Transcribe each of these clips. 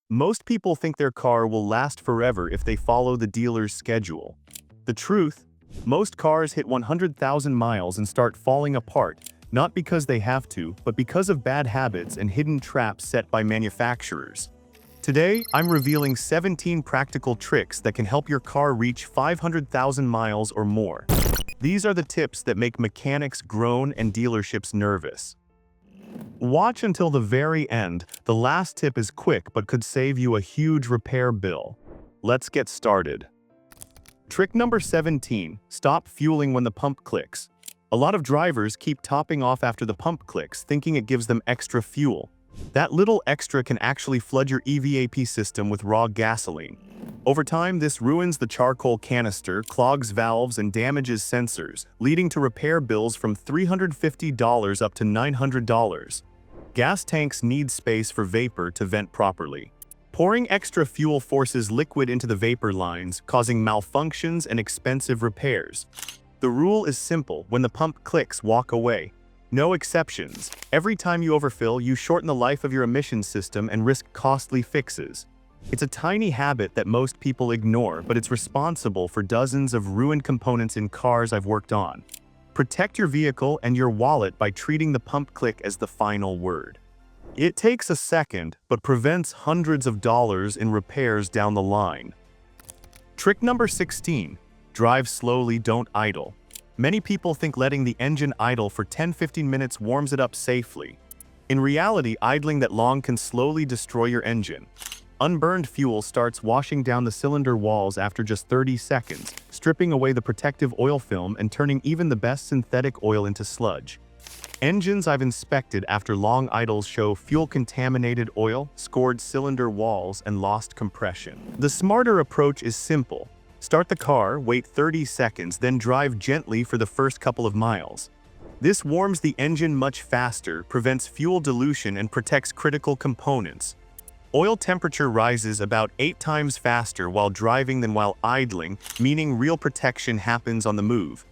Most people think their car will last forever if they follow the dealer's schedule. The truth? Most cars hit 100,000 miles and start falling apart, not because they have to, but because of bad habits and hidden traps set by manufacturers. Today, I'm revealing 17 practical tricks that can help your car reach 500,000 miles or more. These are the tips that make mechanics groan and dealerships nervous. Watch until the very end. The last tip is quick but could save you a huge repair bill. Let's get started. Trick number 17. Stop fueling when the pump clicks. A lot of drivers keep topping off after the pump clicks, thinking it gives them extra fuel. That little extra can actually flood your EVAP system with raw gasoline. Over time, this ruins the charcoal canister, clogs valves, and damages sensors, leading to repair bills from $350 up to $900. Gas tanks need space for vapor to vent properly. Pouring extra fuel forces liquid into the vapor lines, causing malfunctions and expensive repairs. The rule is simple: when the pump clicks, walk away. No exceptions. Every time you overfill, you shorten the life of your emission system and risk costly fixes. It's a tiny habit that most people ignore, but it's responsible for dozens of ruined components in cars I've worked on. Protect your vehicle and your wallet by treating the pump click as the final word. It takes a second, but prevents hundreds of dollars in repairs down the line. Trick number 16. Drive slowly, don't idle. Many people think letting the engine idle for 10-15 minutes warms it up safely. In reality, idling that long can slowly destroy your engine. Unburned fuel starts washing down the cylinder walls after just 30 seconds, stripping away the protective oil film and turning even the best synthetic oil into sludge. Engines I've inspected after long idles show fuel-contaminated oil, scored cylinder walls, and lost compression. The smarter approach is simple. Start the car, wait 30 seconds, then drive gently for the first couple of miles. This warms the engine much faster, prevents fuel dilution, and protects critical components. Oil temperature rises about 8 times faster while driving than while idling, meaning real protection happens on the move.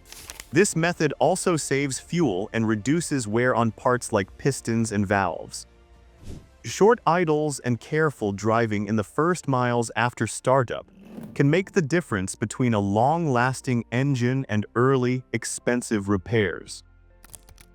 This method also saves fuel and reduces wear on parts like pistons and valves. Short idles and careful driving in the first miles after startup can make the difference between a long-lasting engine and early, expensive repairs.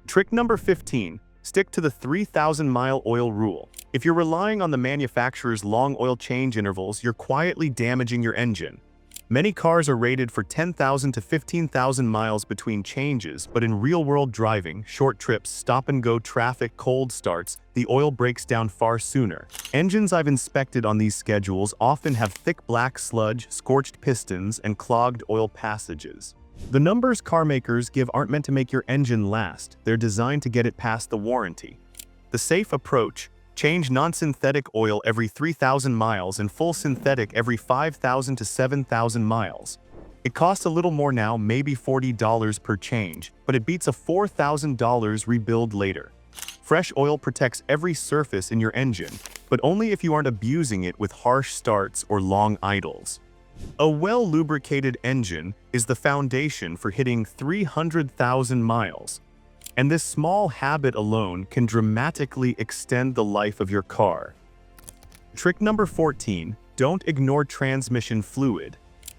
Trick number 15. Stick to the 3,000-mile oil rule. If you're relying on the manufacturer's long oil change intervals, you're quietly damaging your engine. Many cars are rated for 10,000 to 15,000 miles between changes, but in real-world driving, short trips, stop-and-go traffic, cold starts, the oil breaks down far sooner. Engines I've inspected on these schedules often have thick black sludge, scorched pistons, and clogged oil passages. The numbers car makers give aren't meant to make your engine last, they're designed to get it past the warranty. The safe approach: change non-synthetic oil every 3,000 miles and full synthetic every 5,000 to 7,000 miles. It costs a little more now, maybe $40 per change, but it beats a $4,000 rebuild later. Fresh oil protects every surface in your engine, but only if you aren't abusing it with harsh starts or long idles. A well-lubricated engine is the foundation for hitting 300,000 miles. And this small habit alone can dramatically extend the life of your car. Trick number 14. Don't ignore transmission fluid.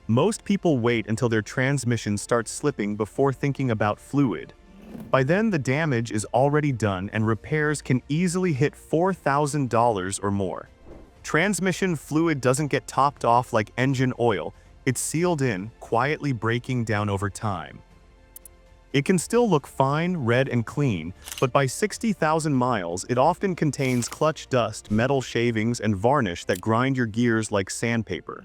Most people wait until their transmission starts slipping before thinking about fluid. By then, the damage is already done and repairs can easily hit $4,000 or more. Transmission fluid doesn't get topped off like engine oil. It's sealed in, quietly breaking down over time. It can still look fine, red, and clean, but by 60,000 miles, it often contains clutch dust, metal shavings, and varnish that grind your gears like sandpaper.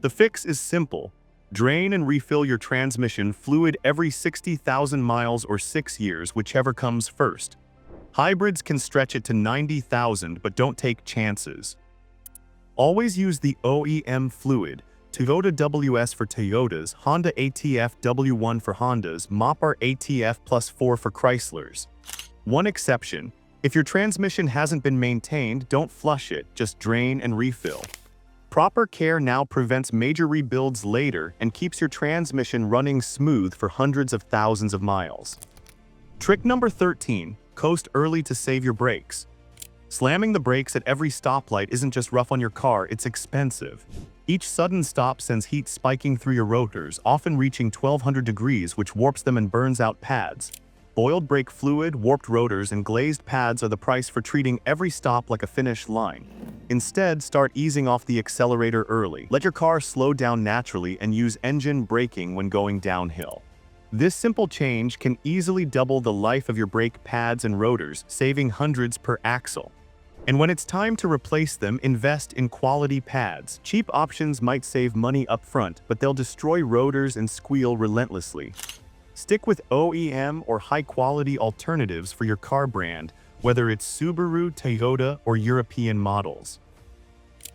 The fix is simple. Drain and refill your transmission fluid every 60,000 miles or 6 years, whichever comes first. Hybrids can stretch it to 90,000, but don't take chances. Always use the OEM fluid. Toyota WS for Toyotas, Honda ATF W1 for Hondas, Mopar ATF +4 for Chryslers. One exception: if your transmission hasn't been maintained, don't flush it, just drain and refill. Proper care now prevents major rebuilds later and keeps your transmission running smooth for hundreds of thousands of miles. Trick number 13. Coast early to save your brakes. Slamming the brakes at every stoplight isn't just rough on your car, it's expensive. Each sudden stop sends heat spiking through your rotors, often reaching 1200 degrees, which warps them and burns out pads. Boiled brake fluid, warped rotors, and glazed pads are the price for treating every stop like a finish line. Instead, start easing off the accelerator early. Let your car slow down naturally and use engine braking when going downhill. This simple change can easily double the life of your brake pads and rotors, saving hundreds per axle. And when it's time to replace them, invest in quality pads. Cheap options might save money up front, but they'll destroy rotors and squeal relentlessly. Stick with OEM or high-quality alternatives for your car brand, whether it's Subaru, Toyota, or European models.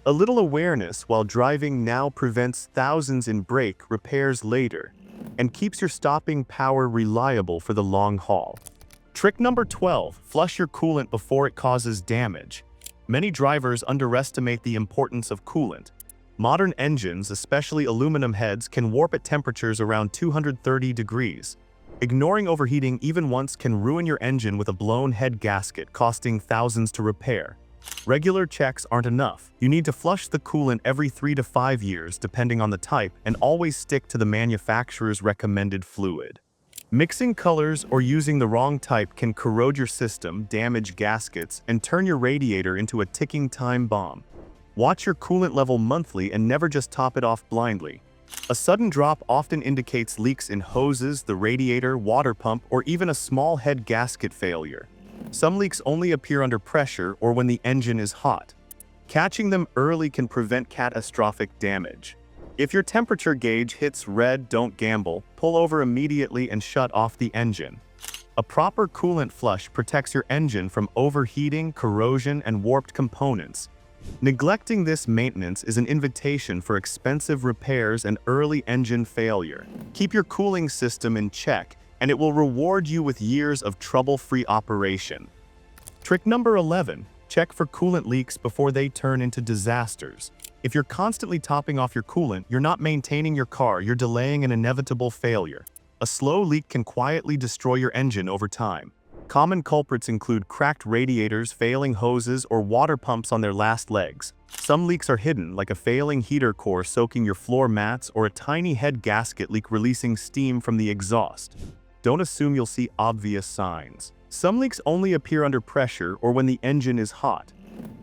A little awareness while driving now prevents thousands in brake repairs later, and keeps your stopping power reliable for the long haul. Trick number 12, flush your coolant before it causes damage. Many drivers underestimate the importance of coolant. Modern engines, especially aluminum heads, can warp at temperatures around 230 degrees. Ignoring overheating even once can ruin your engine with a blown head gasket, costing thousands to repair. Regular checks aren't enough. You need to flush the coolant every 3 to 5 years, depending on the type, and always stick to the manufacturer's recommended fluid. Mixing colors or using the wrong type can corrode your system, damage gaskets, and turn your radiator into a ticking time bomb. Watch your coolant level monthly and never just top it off blindly. A sudden drop often indicates leaks in hoses, the radiator, water pump, or even a small head gasket failure. Some leaks only appear under pressure or when the engine is hot. Catching them early can prevent catastrophic damage. If your temperature gauge hits red, don't gamble. Pull over immediately and shut off the engine. A proper coolant flush protects your engine from overheating, corrosion, and warped components. Neglecting this maintenance is an invitation for expensive repairs and early engine failure. Keep your cooling system in check, and it will reward you with years of trouble-free operation. Trick number 11, check for coolant leaks before they turn into disasters. If you're constantly topping off your coolant, you're not maintaining your car, you're delaying an inevitable failure. A slow leak can quietly destroy your engine over time. Common culprits include cracked radiators, failing hoses, or water pumps on their last legs. Some leaks are hidden, like a failing heater core soaking your floor mats or a tiny head gasket leak releasing steam from the exhaust. Don't assume you'll see obvious signs. Some leaks only appear under pressure or when the engine is hot.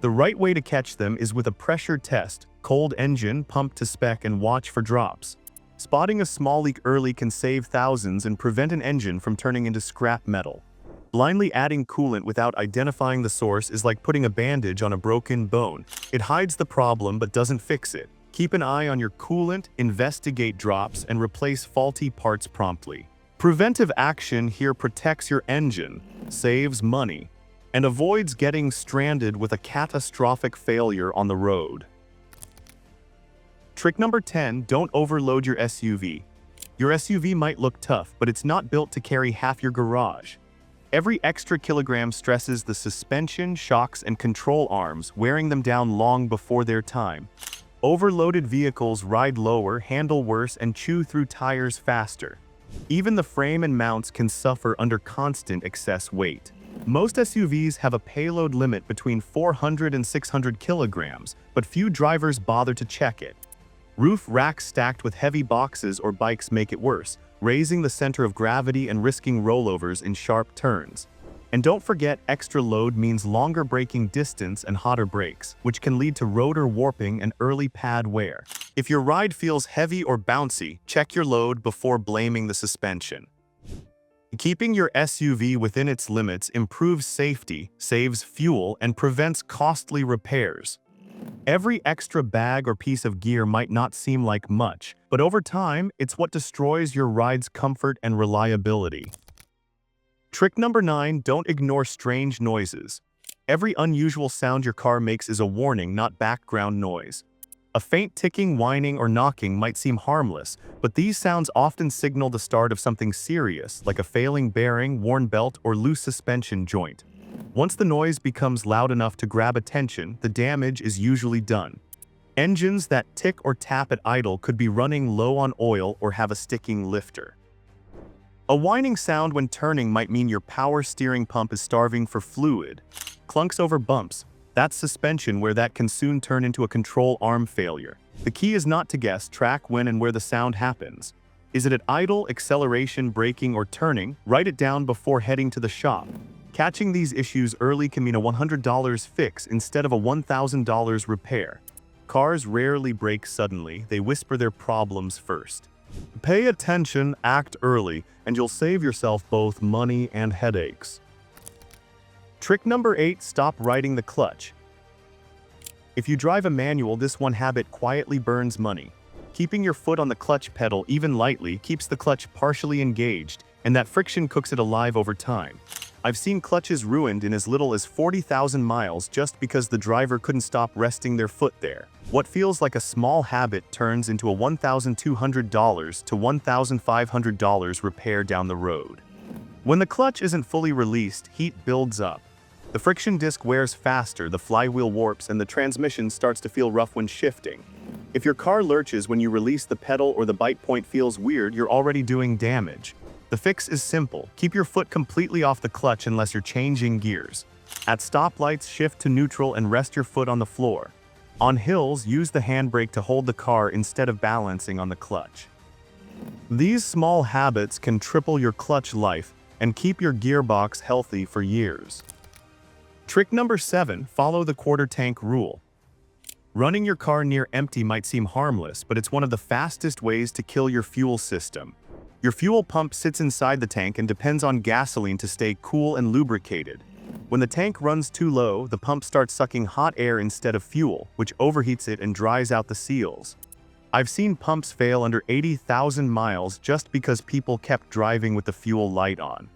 The right way to catch them is with a pressure test, cold engine, pump to spec, and watch for drops. Spotting a small leak early can save thousands and prevent an engine from turning into scrap metal. Blindly adding coolant without identifying the source is like putting a bandage on a broken bone. It hides the problem but doesn't fix it. Keep an eye on your coolant, investigate drops, and replace faulty parts promptly. Preventive action here protects your engine, saves money, and avoids getting stranded with a catastrophic failure on the road. Trick number 10, don't overload your SUV. Your SUV might look tough, but it's not built to carry half your garage. Every extra kilogram stresses the suspension, shocks, and control arms, wearing them down long before their time. Overloaded vehicles ride lower, handle worse, and chew through tires faster. Even the frame and mounts can suffer under constant excess weight. Most SUVs have a payload limit between 400 and 600 kilograms, but few drivers bother to check it. Roof racks stacked with heavy boxes or bikes make it worse, raising the center of gravity and risking rollovers in sharp turns. And don't forget, extra load means longer braking distance and hotter brakes, which can lead to rotor warping and early pad wear. If your ride feels heavy or bouncy, check your load before blaming the suspension. Keeping your SUV within its limits improves safety, saves fuel, and prevents costly repairs. Every extra bag or piece of gear might not seem like much, but over time, it's what destroys your ride's comfort and reliability. Trick number 9, don't ignore strange noises. Every unusual sound your car makes is a warning, not background noise. A faint ticking, whining, or knocking might seem harmless, but these sounds often signal the start of something serious, like a failing bearing, worn belt, or loose suspension joint. Once the noise becomes loud enough to grab attention, the damage is usually done. Engines that tick or tap at idle could be running low on oil or have a sticking lifter. A whining sound when turning might mean your power steering pump is starving for fluid. Clunks over bumps. That's suspension where that can soon turn into a control arm failure. The key is not to guess track when and where the sound happens. Is it at idle, acceleration, braking, or turning? Write it down before heading to the shop. Catching these issues early can mean a $100 fix instead of a $1,000 repair. Cars rarely break suddenly, they whisper their problems first. Pay attention, act early, and you'll save yourself both money and headaches. Trick number 8, stop riding the clutch. If you drive a manual, this one habit quietly burns money. Keeping your foot on the clutch pedal even lightly keeps the clutch partially engaged, and that friction cooks it alive over time. I've seen clutches ruined in as little as 40,000 miles just because the driver couldn't stop resting their foot there. What feels like a small habit turns into a $1,200 to $1,500 repair down the road. When the clutch isn't fully released, heat builds up. The friction disc wears faster, the flywheel warps, and the transmission starts to feel rough when shifting. If your car lurches when you release the pedal or the bite point feels weird, you're already doing damage. The fix is simple. Keep your foot completely off the clutch unless you're changing gears. At stoplights, shift to neutral and rest your foot on the floor. On hills, use the handbrake to hold the car instead of balancing on the clutch. These small habits can triple your clutch life and keep your gearbox healthy for years. Trick number 7, follow the quarter tank rule. Running your car near empty might seem harmless, but it's one of the fastest ways to kill your fuel system. Your fuel pump sits inside the tank and depends on gasoline to stay cool and lubricated. When the tank runs too low, the pump starts sucking hot air instead of fuel, which overheats it and dries out the seals. I've seen pumps fail under 80,000 miles just because people kept driving with the fuel light on.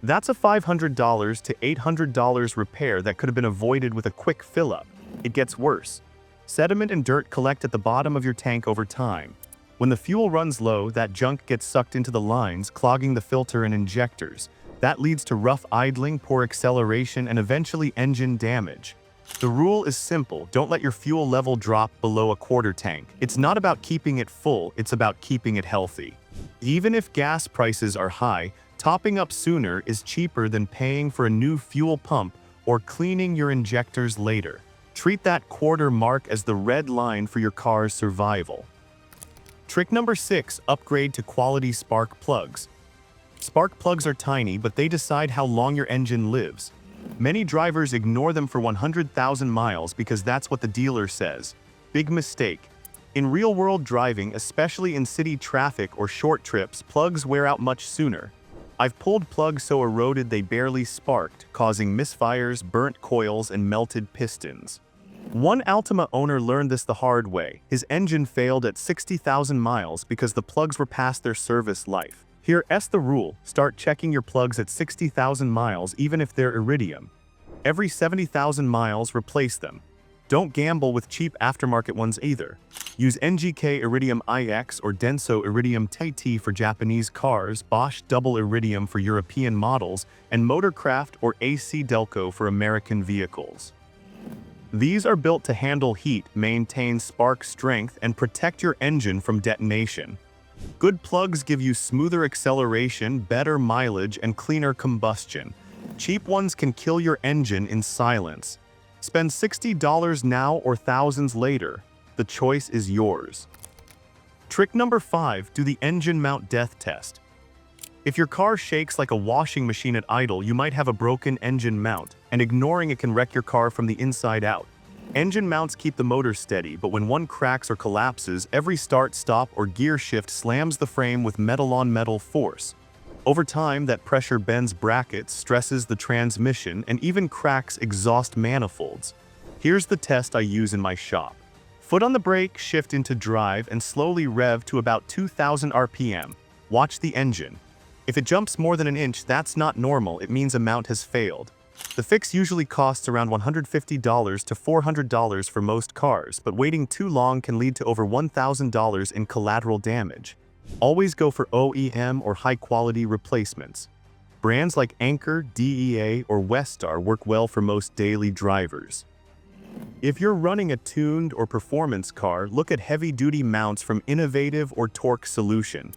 That's a $500 to $800 repair that could have been avoided with a quick fill-up. It gets worse. Sediment and dirt collect at the bottom of your tank over time. When the fuel runs low, that junk gets sucked into the lines, clogging the filter and injectors. That leads to rough idling, poor acceleration, and eventually engine damage. The rule is simple: don't let your fuel level drop below a quarter tank. It's not about keeping it full, it's about keeping it healthy. Even if gas prices are high, topping up sooner is cheaper than paying for a new fuel pump or cleaning your injectors later. Treat that quarter mark as the red line for your car's survival. Trick number 6, upgrade to quality spark plugs. Spark plugs are tiny, but they decide how long your engine lives. Many drivers ignore them for 100,000 miles because that's what the dealer says. Big mistake. In real-world driving, especially in city traffic or short trips, plugs wear out much sooner. I've pulled plugs so eroded they barely sparked, causing misfires, burnt coils, and melted pistons. One Altima owner learned this the hard way. His engine failed at 60,000 miles because the plugs were past their service life. Here's the rule: start checking your plugs at 60,000 miles even if they're iridium. Every 70,000 miles, replace them. Don't gamble with cheap aftermarket ones either. Use NGK Iridium IX or Denso Iridium TT for Japanese cars, Bosch Double Iridium for European models, and Motorcraft or AC Delco for American vehicles. These are built to handle heat, maintain spark strength, and protect your engine from detonation. Good plugs give you smoother acceleration, better mileage, and cleaner combustion. Cheap ones can kill your engine in silence. Spend $60 now or thousands later. The choice is yours. Trick number 5, do the engine mount death test. If your car shakes like a washing machine at idle, you might have a broken engine mount, and ignoring it can wreck your car from the inside out. Engine mounts keep the motor steady, but when one cracks or collapses, every start, stop, or gear shift slams the frame with metal-on-metal force. Over time, that pressure bends brackets, stresses the transmission, and even cracks exhaust manifolds. Here's the test I use in my shop. Foot on the brake, shift into drive, and slowly rev to about 2,000 RPM. Watch the engine. If it jumps more than an inch, that's not normal, it means a mount has failed. The fix usually costs around $150 to $400 for most cars, but waiting too long can lead to over $1,000 in collateral damage. Always go for OEM or high-quality replacements. Brands like Anchor, DEA, or Westar work well for most daily drivers. If you're running a tuned or performance car, look at heavy-duty mounts from Innovative or Torque Solution.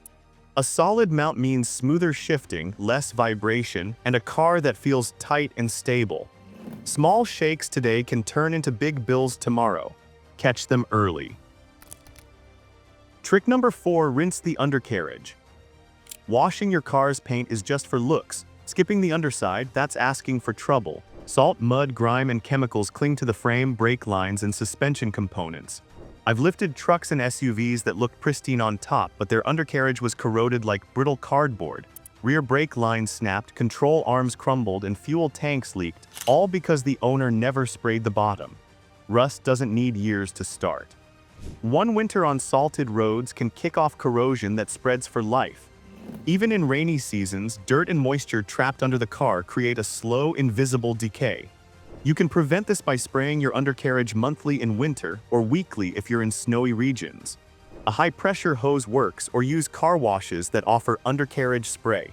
A solid mount means smoother shifting, less vibration, and a car that feels tight and stable. Small shakes today can turn into big bills tomorrow. Catch them early. Trick number 4, rinse the undercarriage. Washing your car's paint is just for looks. Skipping the underside, that's asking for trouble. Salt, mud, grime, and chemicals cling to the frame, brake lines, and suspension components. I've lifted trucks and SUVs that looked pristine on top, but their undercarriage was corroded like brittle cardboard. Rear brake lines snapped, control arms crumbled, and fuel tanks leaked, all because the owner never sprayed the bottom. Rust doesn't need years to start. One winter on salted roads can kick off corrosion that spreads for life. Even in rainy seasons, dirt and moisture trapped under the car create a slow, invisible decay. You can prevent this by spraying your undercarriage monthly in winter or weekly if you're in snowy regions. A high-pressure hose works, or use car washes that offer undercarriage spray.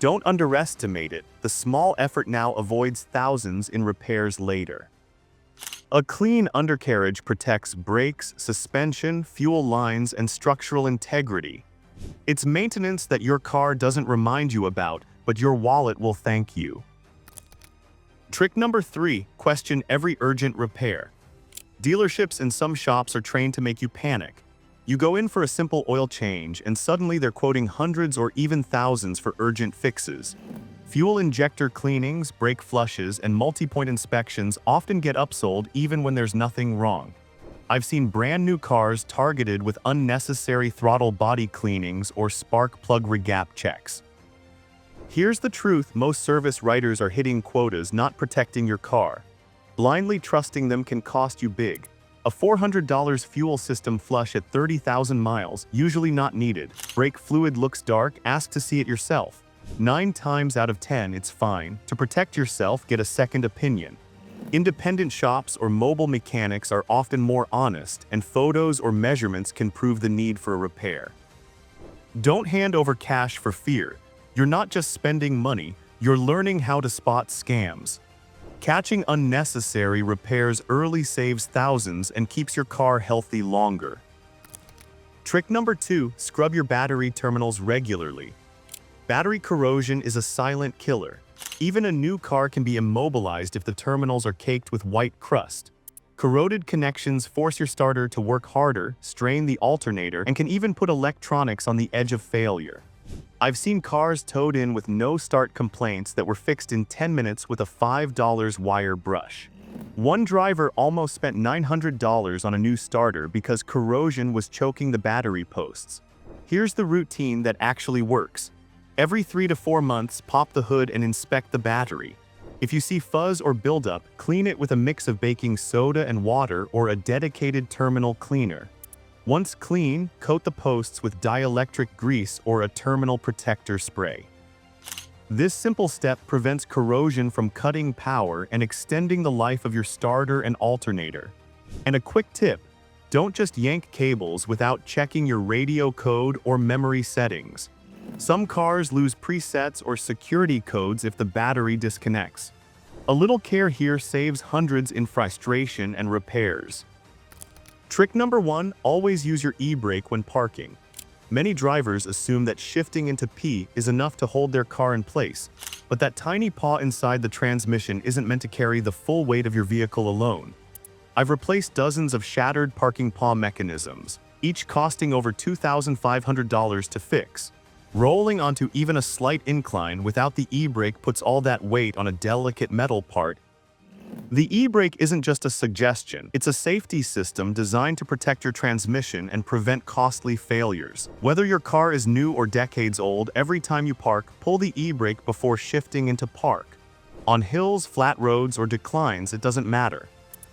Don't underestimate it. The small effort now avoids thousands in repairs later. A clean undercarriage protects brakes, suspension, fuel lines, and structural integrity. It's maintenance that your car doesn't remind you about, but your wallet will thank you. Trick number 3, question every urgent repair. Dealerships and some shops are trained to make you panic. You go in for a simple oil change, and suddenly they're quoting hundreds or even thousands for urgent fixes. Fuel injector cleanings, brake flushes, and multi-point inspections often get upsold even when there's nothing wrong. I've seen brand new cars targeted with unnecessary throttle body cleanings or spark plug regap checks. Here's the truth: most service writers are hitting quotas, not protecting your car. Blindly trusting them can cost you big. A $400 fuel system flush at 30,000 miles, usually not needed. Brake fluid looks dark, ask to see it yourself. 9 times out of 10, it's fine. To protect yourself, get a second opinion. Independent shops or mobile mechanics are often more honest, and photos or measurements can prove the need for a repair. Don't hand over cash for fear. You're not just spending money, you're learning how to spot scams. Catching unnecessary repairs early saves thousands and keeps your car healthy longer. Trick number 2, scrub your battery terminals regularly. Battery corrosion is a silent killer. Even a new car can be immobilized if the terminals are caked with white crust. Corroded connections force your starter to work harder, strain the alternator, and can even put electronics on the edge of failure. I've seen cars towed in with no start complaints that were fixed in 10 minutes with a $5 wire brush. One driver almost spent $900 on a new starter because corrosion was choking the battery posts. Here's the routine that actually works. Every 3 to 4 months, pop the hood and inspect the battery. If you see fuzz or buildup, clean it with a mix of baking soda and water or a dedicated terminal cleaner. Once clean, coat the posts with dielectric grease or a terminal protector spray. This simple step prevents corrosion from cutting power and extending the life of your starter and alternator. And a quick tip: don't just yank cables without checking your radio code or memory settings. Some cars lose presets or security codes if the battery disconnects. A little care here saves hundreds in frustration and repairs. Trick number 1, always use your e-brake when parking. Many drivers assume that shifting into P is enough to hold their car in place, but that tiny paw inside the transmission isn't meant to carry the full weight of your vehicle alone. I've replaced dozens of shattered parking paw mechanisms, each costing over $2,500 to fix. Rolling onto even a slight incline without the e-brake puts all that weight on a delicate metal part. The e-brake isn't just a suggestion, it's a safety system designed to protect your transmission and prevent costly failures. Whether your car is new or decades old, every time you park, pull the e-brake before shifting into park. On hills, flat roads, or declines, it doesn't matter.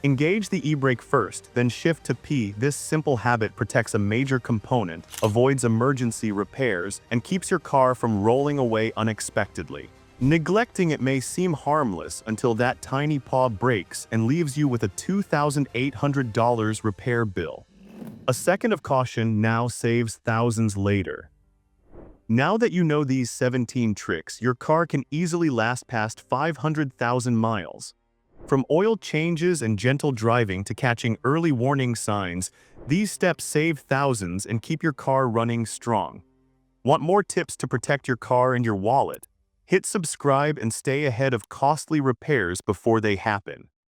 Engage the e-brake first, then shift to P. This simple habit protects a major component, avoids emergency repairs, and keeps your car from rolling away unexpectedly. Neglecting it may seem harmless until that tiny paw breaks and leaves you with a $2,800 repair bill. A second of caution now saves thousands later. Now that you know these 17 tricks, your car can easily last past 500,000 miles. From oil changes and gentle driving to catching early warning signs, these steps save thousands and keep your car running strong. Want more tips to protect your car and your wallet? Hit subscribe and stay ahead of costly repairs before they happen.